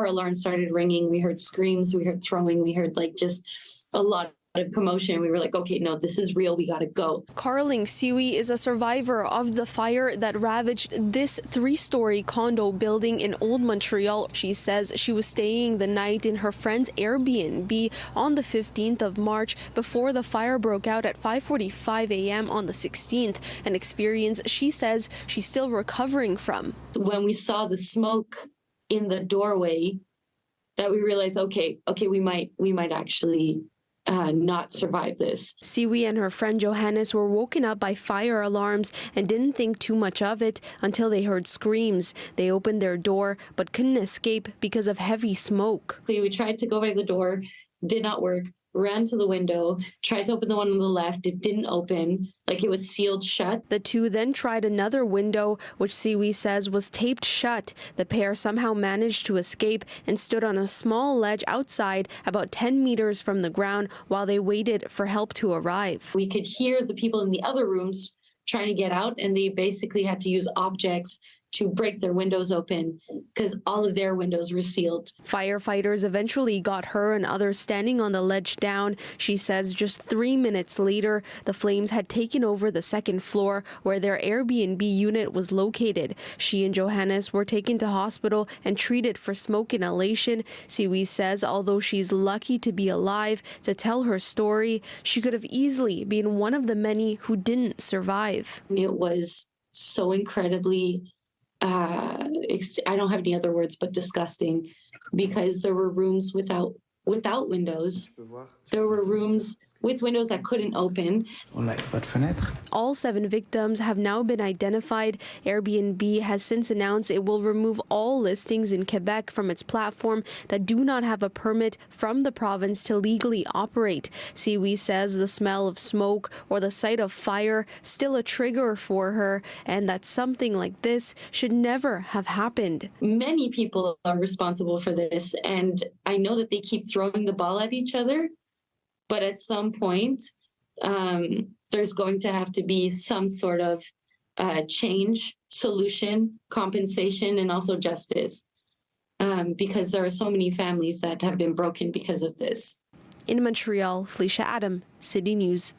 alarms started ringing. We heard screams, we heard throwing, we heard like just a lot of commotion. We were like, okay, no, this is real. We got to go. Carling Sioui is a survivor of the fire that ravaged this 3-story condo building in Old Montreal. She says she was staying the night in her friend's Airbnb on the 15th of March before the fire broke out at 5:45 a.m. on the 16th, an experience she says she's still recovering from. When we saw the smoke in the doorway, that we realized, okay, we might actually not survive this. Sioui and her friend Johannes were woken up by fire alarms and didn't think too much of it until they heard screams. They opened their door but couldn't escape because of heavy smoke. We tried to go by the door, did not work. Ran to the window, tried to open the one on the left. It didn't open, like it was sealed shut. The two then tried another window, which Sioui says was taped shut. The pair somehow managed to escape and stood on a small ledge outside about 10 meters from the ground while they waited for help to arrive. We could hear the people in the other rooms trying to get out, and they basically had to use objects to break their windows open because all of their windows were sealed. Firefighters eventually got her and others standing on the ledge down. She says just 3 minutes later, the flames had taken over the second floor where their Airbnb unit was located. She and Johannes were taken to hospital and treated for smoke inhalation. Sioui says although she's lucky to be alive to tell her story, she could have easily been one of the many who didn't survive. It was so incredibly I don't have any other words but disgusting, because there were rooms without windows. There were rooms with windows that couldn't open. All 7 victims have now been identified. Airbnb has since announced it will remove all listings in Quebec from its platform that do not have a permit from the province to legally operate. Sioui says the smell of smoke or the sight of fire still a trigger for her, and that something like this should never have happened. Many people are responsible for this, and I know that they keep throwing the ball at each other. But at some point, there's going to have to be some sort of change, solution, compensation, and also justice, because there are so many families that have been broken because of this. In Montreal, Felisha Adam, City News.